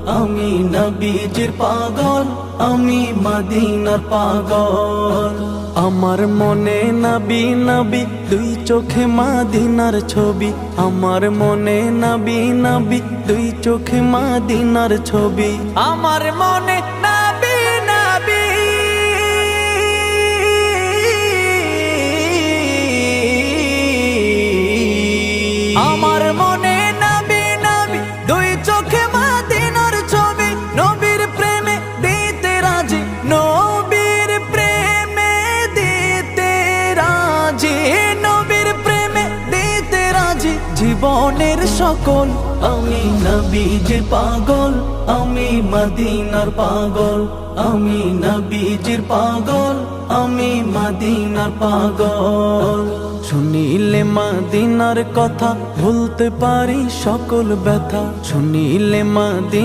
আমি নবীজির পাগল, আমি মদিনার পাগল। আমার মনে নবী নবী, দুই চোখে মদিনার ছবি। আমার মনে নবী নবী, দুই চোখে মদিনার ছবি। আমার মনে নবী নবী, আমার মনে নবী নবী, দুই চোখে মদিনার ছবি। নবীর প্রেমে দিতে রাজি, নবীর প্রেমে দিতে রাজি, নবীর প্রেমে দিতে রাজি জীবনের সকল। আমি নবীজির পাগল, আমি মদিনার পাগল। আমি নবীজির পাগল, আমি মদিনার পাগল। শুনিলে মদিনার কথা, ভুলতে পারি সকল ব্যথা। শুনিলে মদিনা